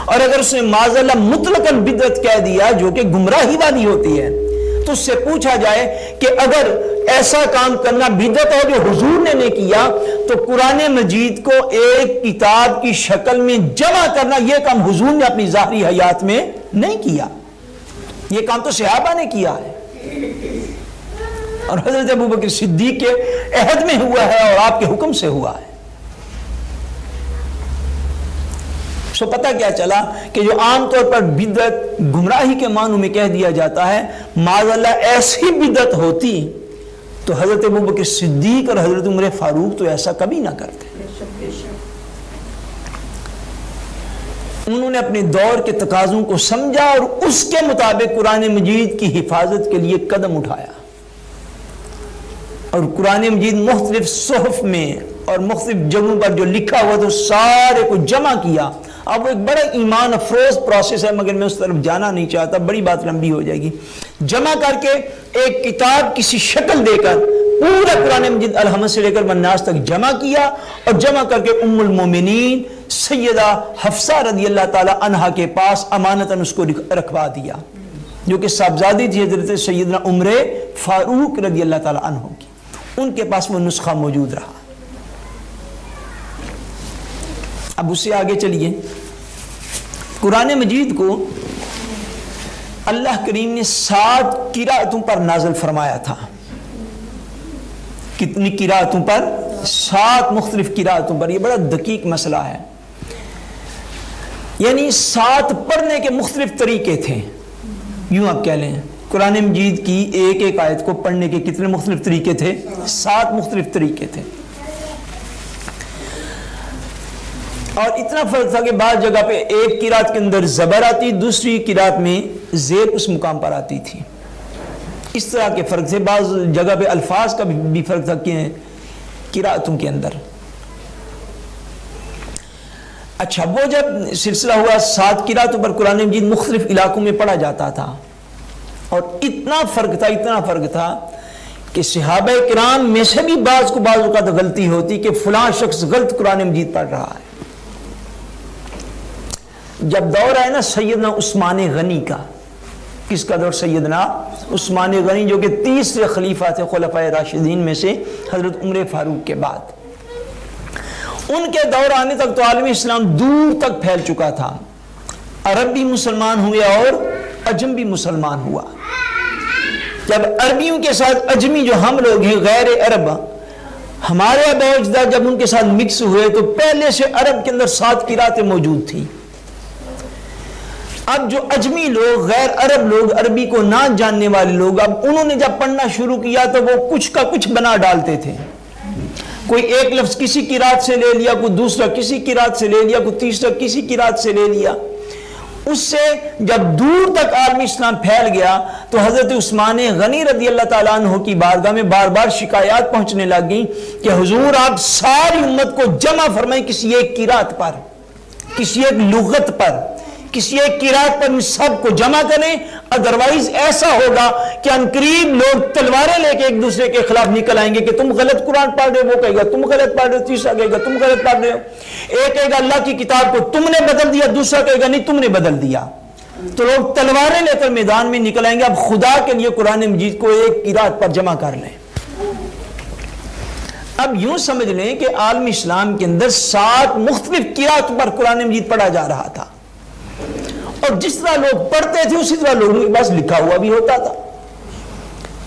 اور اگر اس نے معاذ اللہ مطلقاً بدعت کہہ دیا جو کہ گمراہی والی ہوتی ہے، تو اس سے پوچھا جائے کہ اگر ایسا کام کرنا بدعت ہے جو حضور نے نہیں کیا تو قرآن مجید کو ایک کتاب کی شکل میں جمع کرنا یہ کام حضور نے اپنی ظاہری حیات میں نہیں کیا، یہ کام تو صحابہ نے کیا ہے اور حضرت ابوبکر صدیق کے عہد میں ہوا ہے اور آپ کے حکم سے ہوا ہے۔ سو پتہ کیا چلا کہ جو عام طور پر بدعت گمراہی کے معنوں میں کہہ دیا جاتا ہے، معاذ اللہ ایسی بدعت ہوتی تو حضرت ابوبکر صدیق اور حضرت عمر فاروق تو ایسا کبھی نہ کرتے۔ انہوں نے اپنے دور کے تقاضوں کو سمجھا اور اس کے مطابق قرآن مجید کی حفاظت کے لیے قدم اٹھایا، اور قرآن مجید مختلف صحف میں اور مختلف جگہوں پر جو لکھا ہوا تو سارے کو جمع کیا۔ اب وہ ایک بڑا ایمان افروز پروسیس ہے، مگر میں اس طرف جانا نہیں چاہتا، بڑی بات لمبی ہو جائے گی۔ جمع کر کے ایک کتاب کسی شکل دے کر پورا قرآن مجید الحمد سے لے کر والناس تک جمع کیا، اور جمع کر کے ام المومنین سیدہ حفصہ رضی اللہ تعالی عنہا کے پاس امانتاً اس کو رکھوا دیا، جو کہ صاحبزادی تھی حضرت سیدنا عمر فاروق رضی اللہ تعالی عنہ کی، ان کے پاس وہ نسخہ موجود رہا۔ اب اس سے آگے چلیے، قرآن مجید کو اللہ کریم نے 7 قرأتوں پر نازل فرمایا تھا۔ کتنی قرأتوں پر؟ 7 مختلف قرأتوں پر۔ یہ بڑا دقیق مسئلہ ہے، یعنی 7 پڑھنے کے مختلف طریقے تھے، یوں آپ کہہ لیں قرآن مجید کی ایک ایک آیت کو پڑھنے کے کتنے مختلف طریقے تھے؟ 7 مختلف طریقے تھے، اور اتنا فرق تھا کہ بعض جگہ پہ ایک قرات کے اندر زبر آتی، دوسری قرات میں زیر اس مقام پر آتی تھی، اس طرح کے فرق تھے۔ بعض جگہ پہ الفاظ کا بھی فرق تھا کہ قراتوں کے اندر۔ اچھا، وہ جب سلسلہ ہوا 7 قراتوں پر قرآن مجید مختلف علاقوں میں پڑھا جاتا تھا، اور اتنا فرق تھا کہ صحابہ کرام میں سے بھی بعض اوقات غلطی ہوتی کہ فلاں شخص غلط قرآن مجید پڑھ رہا ہے۔ جب دور آئے نا سیدنا عثمان غنی کا، کس کا دور؟ سیدنا عثمان غنی، جو کہ 30 خلیفہ تھے خلفائے راشدین میں سے حضرت عمر فاروق کے بعد۔ ان کے دور آنے تک تو عالم اسلام دور تک پھیل چکا تھا، عرب بھی مسلمان ہوئے اور عجم بھی مسلمان ہوا۔ جب عربیوں کے ساتھ اجمی جو ہم لوگ ہیں غیر عرب، ہمارے آباء و اجداد جب ان کے ساتھ مکس ہوئے تو پہلے سے عرب کے اندر 7 قراتیں موجود تھیں۔ اب جو اجمی لوگ، غیر عرب لوگ، عربی کو نہ جاننے والے لوگ، اب انہوں نے جب پڑھنا شروع کیا تو وہ کچھ کا کچھ بنا ڈالتے تھے۔ کوئی ایک لفظ کسی قرات سے لے لیا، کوئی دوسرا کسی قرات سے لے لیا، کوئی تیسرا کسی قرات سے لے لیا۔ اس سے جب دور تک عالم اسلام پھیل گیا تو حضرت عثمان غنی رضی اللہ تعالیٰ عنہ کی بارگاہ میں بار بار شکایات پہنچنے لگ گئیں کہ حضور آپ ساری امت کو جمع فرمائیں کسی ایک قرات پر، کسی ایک لغت پر، کسی ایک قرات پر سب کو جمع کریں، ادروائز ایسا ہوگا کہ انقریب لوگ تلواریں لے کے ایک دوسرے کے خلاف نکل آئیں گے کہ تم غلط قرآن پڑھ رہے ہو، وہ کہے گا تم غلط پڑھ رہے ہو، تیسرا کہے گا تم غلط پڑھ رہے ہو، ایک کہے گا اللہ کی کتاب کو تم نے بدل دیا، دوسرا کہے گا نہیں تم نے بدل دیا، تو لوگ تلواریں لے کر میدان میں نکل آئیں گے۔ اب خدا کے لیے قرآن مجید کو ایک قرات پر جمع کر لیں۔ اب یوں سمجھ لیں کہ عالم اسلام کے اندر 7 مختلف قرات پر قرآن مجید پڑھا جا رہا تھا، اور جس طرح لوگ پڑھتے تھے اسی طرح لوگوں کے پاس لکھا ہوا بھی ہوتا تھا۔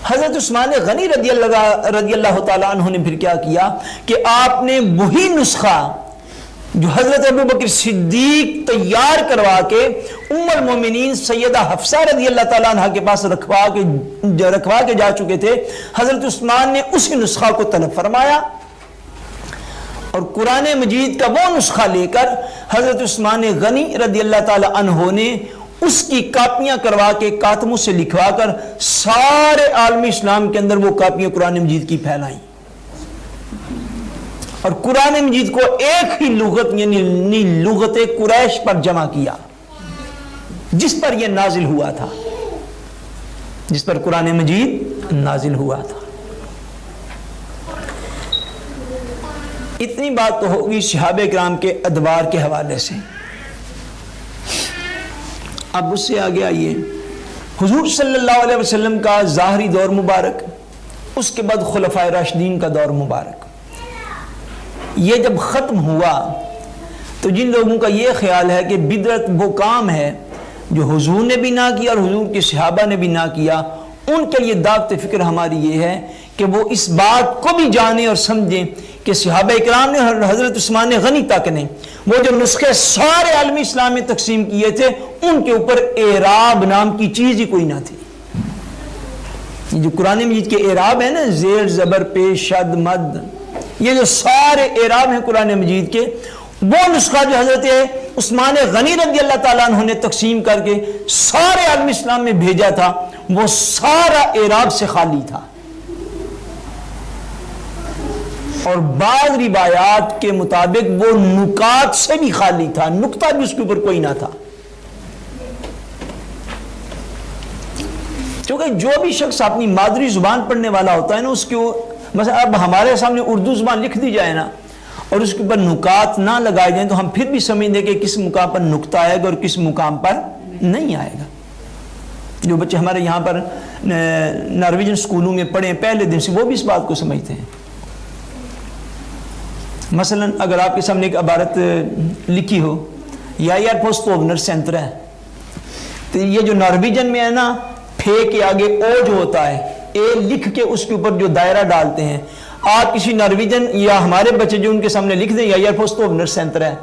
حضرت عثمان غنی رضی اللہ تعالیٰ عنہ نے پھر کیا کیا کہ آپ نے وہی نسخہ جو حضرت ابو بکر صدیق تیار کروا کے ام المومنین سیدہ حفصہ رضی اللہ تعالیٰ عنہ کے پاس رکھوا کے جا چکے تھے، حضرت عثمان نے اسی نسخہ کو طلب فرمایا اور قرآن مجید کا وہ نسخہ لے کر حضرت عثمان غنی رضی اللہ تعالیٰ عنہ نے اس کی کاپیاں کروا کے کاتموں سے لکھوا کر سارے عالم اسلام کے اندر وہ کاپیاں قرآن مجید کی پھیلائیں اور قرآن مجید کو ایک ہی لغت یعنی لغت قریش پر جمع کیا جس پر یہ نازل ہوا تھا، جس پر قرآن مجید نازل ہوا تھا۔ اتنی بات تو ہوگی صحابہ کرام کے ادوار کے حوالے سے۔ اب اس سے آگے آئیے، حضور صلی اللہ علیہ وسلم کا ظاہری دور مبارک، اس کے بعد خلفائے راشدین کا دور مبارک، یہ جب ختم ہوا تو جن لوگوں کا یہ خیال ہے کہ بدعت وہ کام ہے جو حضور نے بھی نہ کیا اور حضور کے صحابہ نے بھی نہ کیا، ان کے لیے دعوت فکر ہماری یہ ہے کہ وہ اس بات کو بھی جانیں اور سمجھیں کہ صحابہ اکرام نے حضرت عثمان غنی تک نے وہ جو نسخے سارے عالم اسلام میں تقسیم کیے تھے ان کے اوپر اعراب نام کی چیز ہی کوئی نہ تھی۔ یہ جو قرآن مجید کے اعراب ہیں نا، زیر زبر پیش شد مد، یہ جو سارے اعراب ہیں قرآن مجید کے، وہ نسخہ جو حضرت عثمان غنی رضی اللہ تعالیٰ عنہ نے تقسیم کر کے سارے عالم اسلام میں بھیجا تھا، وہ سارا اعراب سے خالی تھا اور بعض روایات کے مطابق وہ نکات سے بھی خالی تھا، نکتہ بھی اس کے اوپر کوئی نہ تھا۔ کیونکہ جو بھی شخص اپنی مادری زبان پڑھنے والا ہوتا ہے نا، اس کو مثلا اب ہمارے سامنے اردو زبان لکھ دی جائے نا اور اس کے اوپر نکات نہ لگائے جائیں تو ہم پھر بھی سمجھ دیں کہ کس مقام پر نکتہ آئے گا اور کس مقام پر نہیں آئے گا۔ جو بچے ہمارے یہاں پر نارویجن سکولوں میں پڑھیں پہلے دن سے، وہ بھی اس بات کو سمجھتے ہیں۔ مثلا اگر آپ کے سامنے ایک عبارت لکھی ہو یا یار پوسٹوونر سینٹر ہے، تو یہ جو نارویجن میں ہے نا، پھے کے آگے او جو ہوتا ہے، اے لکھ کے اس کے اوپر جو دائرہ ڈالتے ہیں، آپ کسی نارویجن یا ہمارے بچے جو ان کے سامنے لکھ دیں یا یار پوسٹوونر سینٹر ہے،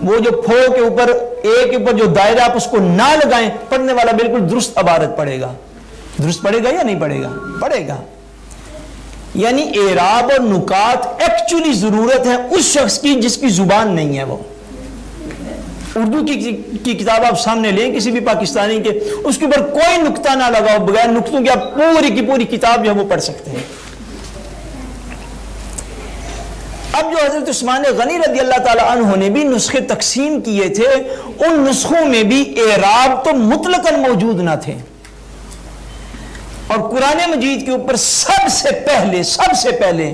وہ جو پھو کے اوپر اے کے اوپر جو دائرہ آپ اس کو نہ لگائیں، پڑھنے والا بالکل درست عبارت پڑھے گا۔ درست پڑھے گا یا نہیں پڑھے گا؟ پڑھے گا۔ یعنی اعراب اور نکات ایکچولی ضرورت ہے اس شخص کی جس کی زبان نہیں ہے۔ وہ اردو کی کتاب آپ سامنے لیں کسی بھی پاکستانی کے، اس کے اوپر کوئی نقطہ نہ لگاؤ، بغیر نقطوں کے آپ پوری کی پوری کتاب جو ہے وہ پڑھ سکتے ہیں۔ اب جو حضرت عثمان غنی رضی اللہ تعالیٰ عنہ نے بھی نسخے تقسیم کیے تھے، ان نسخوں میں بھی اعراب تو مطلقاً موجود نہ تھے، اور قرآن مجید کے اوپر سب سے پہلے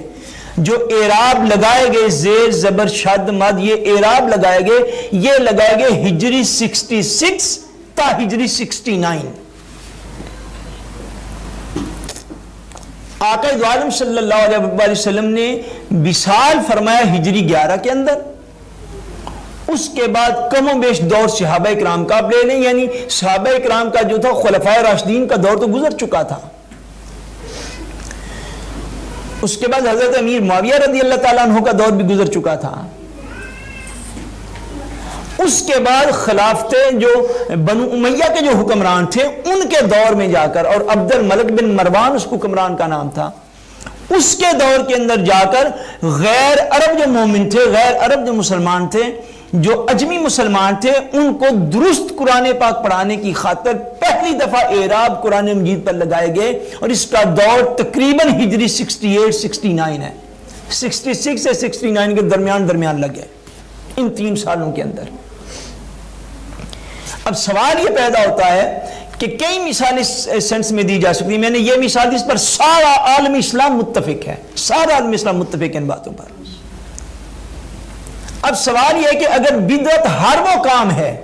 جو اعراب لگائے گئے، زیر زبر شد مد، یہ اعراب لگائے گئے ہجری 66 تا ہجری 69۔ آقا دو عالم صلی اللہ علیہ وسلم نے وصال فرمایا ہجری 11 کے اندر، اس کے بعد کم و بیش دور صحابہ اکرام کا آپ لے لیں، یعنی صحابہ اکرام کا جو تھا خلفائے راشدین کا دور تو گزر چکا تھا۔ اس کے بعد حضرت امیر معاویہ رضی اللہ تعالیٰ عنہ کا دور بھی گزر چکا تھا۔ اس کے بعد خلافتیں جو بنو امیہ کے جو حکمران تھے ان کے دور میں جا کر، اور عبد الملک بن مروان اس حکمران کا نام تھا، اس کے دور کے اندر جا کر غیر عرب جو مومن تھے، غیر عرب جو مسلمان تھے، جو اجمی مسلمان تھے، ان کو درست قرآن پاک پڑھانے کی خاطر پہلی دفعہ اعراب قرآن مجید پر لگائے گئے، اور اس کا دور تقریباً ہجری 68-69 ہے۔ 66 سے 69 کے درمیان لگے ان 3 سالوں کے اندر۔ اب سوال یہ پیدا ہوتا ہے کہ کئی مثال اس سینس میں دی جا سکتی ہیں، میں نے یہ مثال اس پر سارا عالم اسلام متفق ہے، سارا عالم اسلام متفق ہے ان باتوں پر۔ اب سوال یہ ہے کہ اگر بدعت ہر وہ کام ہے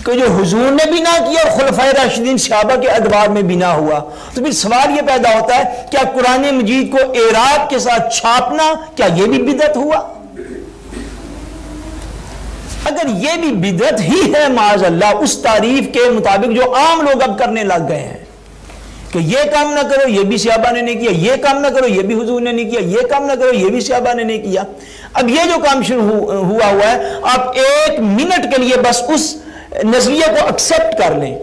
کہ جو حضور نے بھی نہ کیا اور خلفائے راشدین صحابہ کے ادوار میں بھی نہ ہوا، تو پھر سوال یہ پیدا ہوتا ہے کیا قرآن مجید کو اعراب کے ساتھ چھاپنا کیا یہ بھی بدعت ہوا؟ اگر یہ بھی بدعت ہی ہے معاذ اللہ اس تعریف کے مطابق جو عام لوگ اب کرنے لگ گئے ہیں کہ یہ کام نہ کرو یہ بھی صحابہ نے نہیں کیا، یہ کام نہ کرو یہ بھی حضور نے نہیں کیا، یہ کام نہ کرو یہ بھی صحابہ نے نہیں کیا۔ اب یہ جو کام شروع ہوا ہے، آپ 1 منٹ کے لیے بس اس نظریے کو ایکسپٹ کر لیں،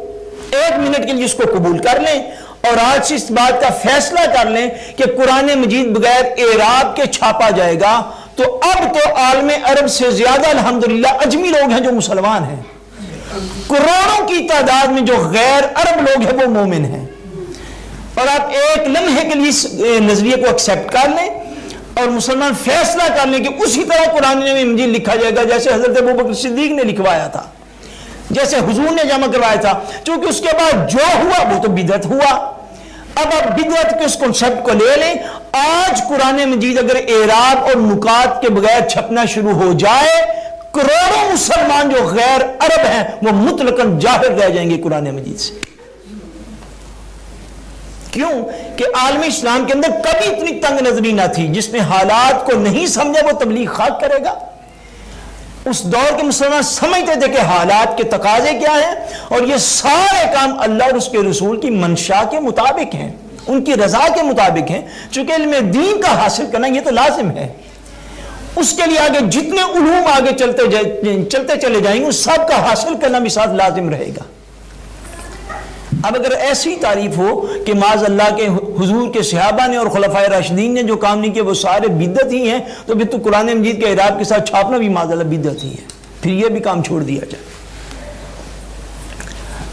1 منٹ کے لیے اس کو قبول کر لیں، اور آج سے اس بات کا فیصلہ کر لیں کہ قرآن مجید بغیر اعراب کے چھاپا جائے گا، تو اب تو عالم عرب سے زیادہ الحمدللہ عجمی لوگ ہیں جو مسلمان ہیں، کروڑوں کی تعداد میں جو غیر عرب لوگ ہیں وہ مومن ہیں۔ اور آپ 1 لمحے کے لیے اس نظریے کو ایکسپٹ کر لیں اور مسلمان فیصلہ کر لیں کہ اسی طرح قرآن مجید لکھا جائے گا جیسے حضرت ابوبکر صدیق نے لکھوایا تھا، جیسے حضور نے جمع کروایا تھا، چونکہ اس کے بعد جو ہوا وہ تو بدعت ہوا۔ اب آپ بدعت کے اس کنسپٹ کو لے لیں، آج قرآن مجید اگر اعراب اور نکات کے بغیر چھپنا شروع ہو جائے، کروڑوں مسلمان جو غیر عرب ہیں وہ مطلقاً جاہل رہ جائیں گے قرآن مجید سے۔ کیوں کہ عالم اسلام کے اندر کبھی اتنی تنگ نظری نہ تھی، جس نے حالات کو نہیں سمجھا وہ تبلیغ خاک کرے گا۔ اس دور کے مسلمان سمجھتے تھے کہ حالات کے تقاضے کیا ہیں، اور یہ سارے کام اللہ اور اس کے رسول کی منشا کے مطابق ہیں، ان کی رضا کے مطابق ہیں۔ چونکہ علم دین کا حاصل کرنا یہ تو لازم ہے، اس کے لیے آگے جتنے علوم آگے چلتے چلے جائیں گے اس سب کا حاصل کرنا بھی ساتھ لازم رہے گا۔ اب اگر ایسی تعریف ہو کہ معاذ اللہ کے حضور کے صحابہ نے اور خلفائے راشدین نے جو کام نہیں کیا وہ سارے بدعت ہی ہیں، تو پھر تو قرآن مجید کے اعراب کے ساتھ چھاپنا بھی معاذ اللہ بدعت ہی ہے، پھر یہ بھی کام چھوڑ دیا جائے۔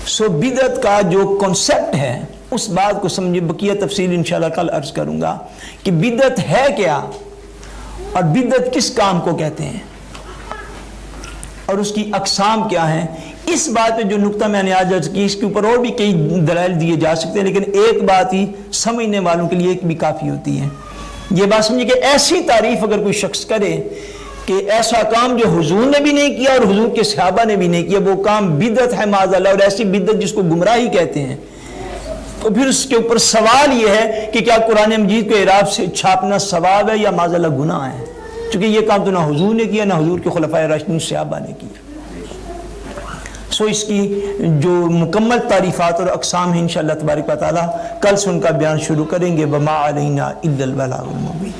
سو بدعت کا جو کنسپٹ ہے اس بات کو سمجھے، بقیہ تفصیل انشاءاللہ کل عرض کروں گا کہ بدعت ہے کیا اور بدعت کس کام کو کہتے ہیں اور اس کی اقسام کیا ہیں۔ اس بات پہ جو نقطہ میں نے آج عرض کی، اس کے اوپر اور بھی کئی دلائل دیے جا سکتے ہیں، لیکن ایک بات ہی سمجھنے والوں کے لیے ایک بھی کافی ہوتی ہے۔ یہ بات سمجھے کہ ایسی تعریف اگر کوئی شخص کرے کہ ایسا کام جو حضور نے بھی نہیں کیا اور حضور کے صحابہ نے بھی نہیں کیا وہ کام بدعت ہے معاذ اللہ، اور ایسی بدعت جس کو گمراہی کہتے ہیں، تو پھر اس کے اوپر سوال یہ ہے کہ کیا قرآن مجید کو اعراب سے چھاپنا ثواب ہے یا معاذ اللہ گناہ ہے، چونکہ یہ کام تو نہ حضور نے کیا نہ حضور کے خلفائے راشدین صحابہ نے کیا۔ سو اس کی جو مکمل تعریفات اور اقسام ہیں انشاءاللہ تبارک و تعالی کل سے ان کا بیان شروع کریں گے۔ وما علینا الا البلاغ المبین۔